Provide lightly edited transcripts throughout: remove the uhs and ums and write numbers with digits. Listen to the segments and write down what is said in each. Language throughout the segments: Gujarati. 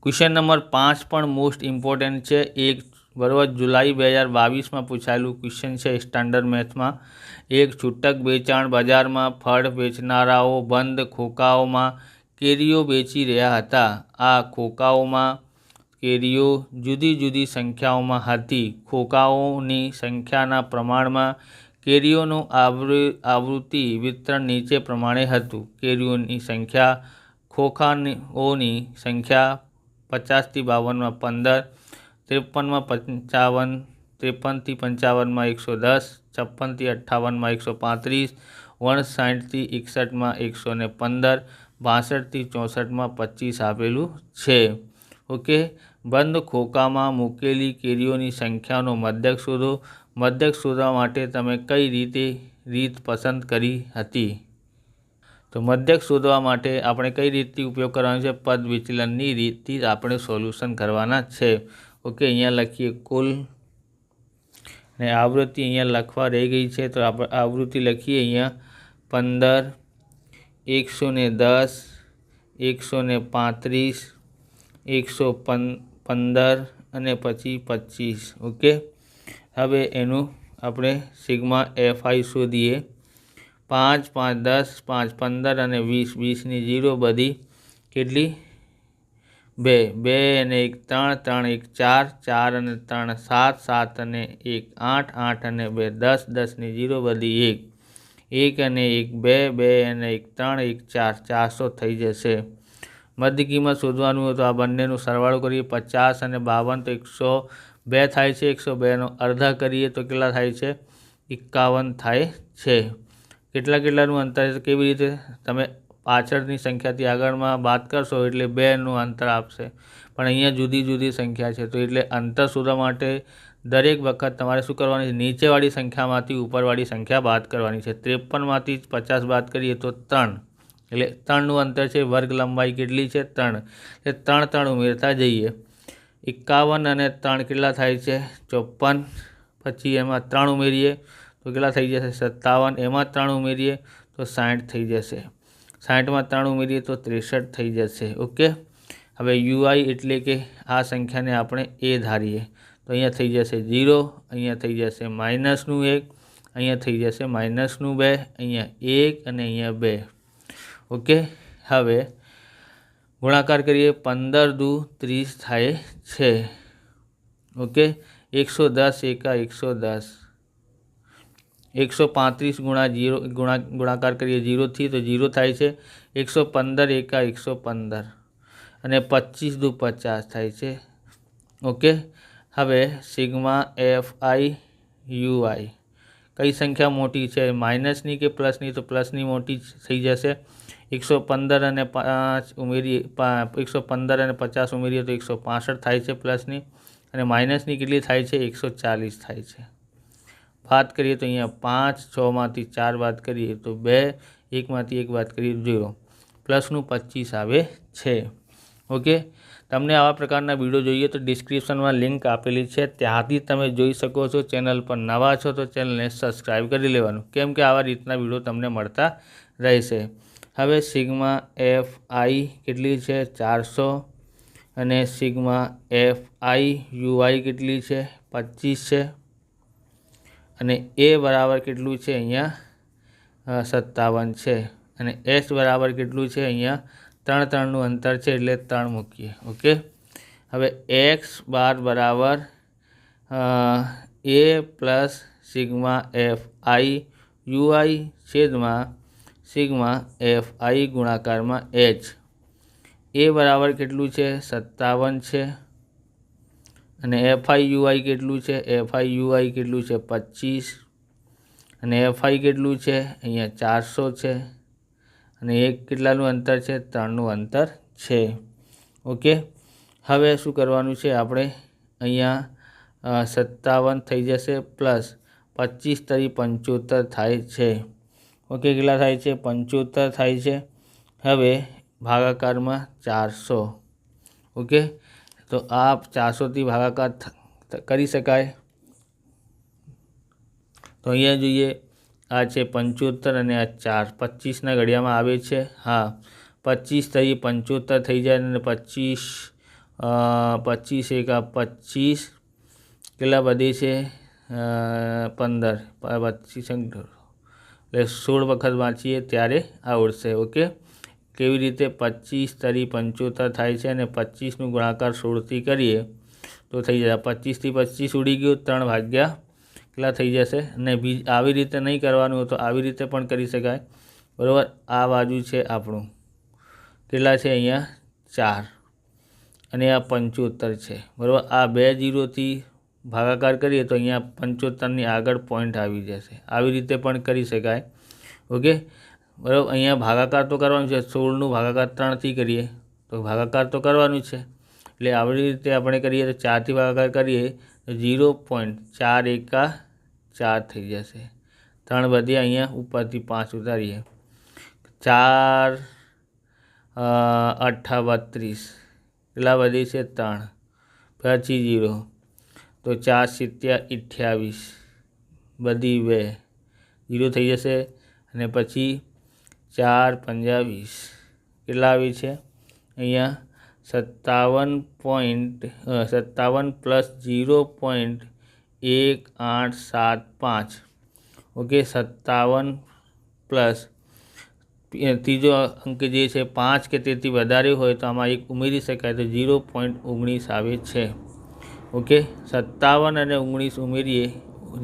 क्वेश्चन नंबर 5 पण मोस्ट इम्पोर्टન્ટ है। 1 जुलाई 2022 में पूछाયેલું क्वेश्चन है स्टैंडर्ड मैथ में। एक छूटक वेचाण बजार में फल वेचनाराओ बंद खोकाओ में केरीओ वेची रह्या हता। आ खोकाओ में केरीओ जुदी जुदी संख्याओं में हती। खोकाओनी संख्याना प्रमाण में केरीओनु आवृत्ति वितरण नीचे प्रमाणे हतुं। केरीओनी संख्या खोखाओनी संख्या 50 થી 52 में 15, 53 में 55, 53 થી 55 में 110, 56 થી 58 में 135, 59 થી 61 में 115, 62 થી 64 में 25 आपेलू है। ओके, बंद खोका में मूकेली केरीओनी संख्यानो मध्यक शोधो। मध्यक शोधवा माटे तमे कई रीत पसंद करी हती? तो मध्यक शोधवा माटे आपणे कई रीतथी उपयोग करवानो छे? पद विचलननी रीतथी आपणे सोल्यूशन करवाना छे। ओके, अहींया लखीए कुल ने आवृत्ति अहींया लखवा रही गई है, तो आप आवृत्ति लखीए अहींया 15, 110, 135, 115 અને પછી 25। ओके, हवे एनु आपणे सिग्मा FI शोधीए। 5, 5, 10, 5, 15 અને 20, 20 ની 0 બધી કેટલી? 2, 2 અને 1 3, 3 1 4, 4 અને 3 7, 7 અને 1 8, 8 અને 2 10, 10 ની 0 બધી 1, 1 અને 1 2, 2 અને 1 3, 1 4, 400 થઈ જશે। મધ્ય કિંમત શોધવાનું હોય તો આ બંનેનો સરવાળો કરીએ। 50 અને 52 તો 102 થાય છે। 102નો અડધા કરીએ તો કેટલા થાય છે? 51 થાય છે। કેટલાનું અંતર છે? કેવી રીતે? તમે પાછળની સંખ્યાથી આગળમાં બાદ કરશો એટલે 2નું અંતર આપશે, પણ અહીંયા જુદી જુદી સંખ્યા છે, તો એટલે અંતર શોધવા માટે દરેક વખત તમારે શું કરવાનું છે? નીચેવાળી સંખ્યામાંથી ઉપરવાળી સંખ્યા બાદ કરવાની છે। 53માંથી 50 બાદ કરીએ તો 3, એટલે 3નું અંતર છે। વર્ગ લંબાઈ કેટલી છે? 3, એટલે 3 ઉમેરતા જઈએ। 51 અને 3 કેટલા થાય છે? 54, પછી એમાં 3 ઉમેરીએ તો કેટલા થઈ જશે? 57, એમાં 3 ઉમેરીએ તો 60 થઈ જશે। 60માં 3 ઉમેરીએ તો 63 થઈ જશે। ઓકે, હવે UI એટલે કે આ સંખ્યાને આપણે A ધારીએ તો અહીંયા થઈ જશે 0, અહીંયા થઈ જશે -1, અહીંયા થઈ જશે -2, અહીંયા 1 અને અહીંયા 2। ઓકે, હવે ગુણાકાર કરીએ। 15 દુ 30 થાય છે। ઓકે, 110 એકા 110, 135 ગુણા 0 ગુણાકાર કરીએ 0 થી તો 0 થાય છે। 115 એકા 115 અને 25 દુ 50 થાય છે। ઓકે, હવે સિગ્મા FI UI કઈ સંખ્યા મોટી છે? માઇનસની કે પ્લસની? તો પ્લસની મોટી થઈ જશે। 115 અને 5 ઉમેરીએ, 115 અને 50 ઉમેરીએ તો 165 થાય છે પ્લસની, અને માઇનસની કેટલી થાય છે? 140 થાય છે। बात करिए तो अँ 5, 6 में 4 बात करिए तो 2, 1 में 1 बात करिए 0, प्लसनु 25 आवे छे। ओके, तमने आवा प्रकारना विडियो जोईए तो डिस्क्रिप्शन में लिंक आपेली है, त्याथी तमे जोई सको छो। चेनल पर नवा छो तो चेनल ने सब्सक्राइब करी लेवानुं, केम के आवा रीतना विडियो तमने मळता रहेशे। हवे सिग्मा FI केटली छे? 400 अने सिग्मा FI UI केटली छे? 25 छे। અને A બરાબર કેટલું છે? અહીંયા 57 છે। અને S બરાબર કેટલું છે? અહીંયા 3નું અંતર છે એટલે 3 મૂકીએ। ઓકે, હવે X બાર બરાબર A plus sigma FI UI છેદમાં સિગ્મા FI ગુણાકારમાં H। A બરાબર કેટલું છે? 57 છે। અને FI UI કેટલું છે? FI UI કેટલું છે? 25, અને FI કેટલું છે? અહીંયા 400 છે, અને એક કેટલાનું અંતર છે? 3નું અંતર છે। ઓકે, હવે શું કરવાનું છે આપણે? અહીંયા 57 થઈ જશે પ્લસ 25 તરી 75 થાય છે। ઓકે, કેટલા થાય છે? 75 થાય છે। હવે ભાગાકારમાં 400। ઓકે, तो आप 400 थी भागाकार करी शकाय। तो अहींया जोईए आ छे 75 अने आ 4, 25 ना घड़ियामां आवे छे। हाँ, 25 थई 75 थई जाए, 25 25 એકા 25 કેટલા વધી છે 15 25 એટલે 16 વખત વાંચીએ ત્યારે આવડશે. ઓકે, કેવી રીતે 25 તરી 75 થાય છે અને 25નું ગુણાકાર 16થી કરીએ તો થઈ જશે 25થી 25 ઉડી ગયું, 3 ભાગ્યા કેટલા થઈ જશે. અને આવી રીતે નહીં કરવાનું તો આવી રીતે પણ કરી શકાય, બરાબર. આ બાજુ છે આપણું કેટલા છે અહીંયા 4 અને આ 75 છે, બરાબર. આ 2 0થી ભાગાકાર કરીએ તો અહીંયા 75ની આગળ પોઈન્ટ આવી જશે. આવી રીતે પણ કરી શકાય. ઓકે, બરાબર. અહીંયા ભાગાકાર તો કરવાનું છે, 16નું ભાગાકાર 3થી કરીએ તો ભાગાકાર તો કરવાનું છે, એટલે આવી રીતે આપણે કરીએ તો 4થી ભાગાકાર કરીએ તો 0.4 એકા 4 થઈ જશે. 3 વધ્યા, અહીંયા ઉપરથી 5 ઉતારીએ, 4 8 32 કેટલા વધી છે 3 પછી 0 તો 4 7 28 બધી 2 0 થઈ જશે. અને પછી 4 5 20 કેટલા આવી છે અહીંયા 57 પ્લસ 0.1875. ઓકે, 57 પ્લસ ત્રીજો અંક જે છે 5 કે તેથી વધારે હોય તો આમાં 1 ઉમેરી શકાય તો 0.19 આવે છે. ઓકે, 57 અને 19 ઉમેરીએ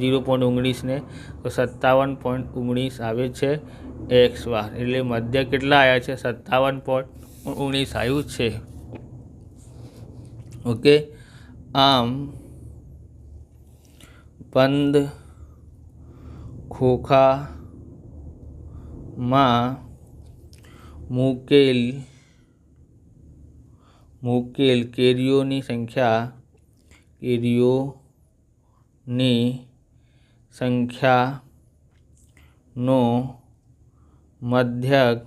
0.19 ને તો 57.19 આવે છે એક્સ વાર. એટલે મધ્ય કેટલા આવ્યા છે 57.19 આવ્યું છે. ઓકે, આમ બંધ ખોખામાં મૂકેલ કેરીઓની સંખ્યાનો મધ્યક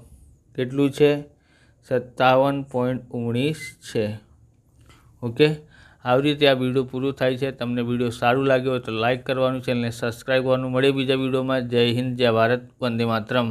કેટલું છે 57.19 છે. ઓકે, આવી રીતે આ વિડીયો પૂરું થાય છે. તમને વિડીયો સારું લાગ્યો હોય તો લાઇક કરવાનું, ચેનલને સબસ્ક્રાઈબ કરવાનું. મળે બીજા વિડીયોમાં. જય હિન્દ, જય ભારત, વંદે માતરમ.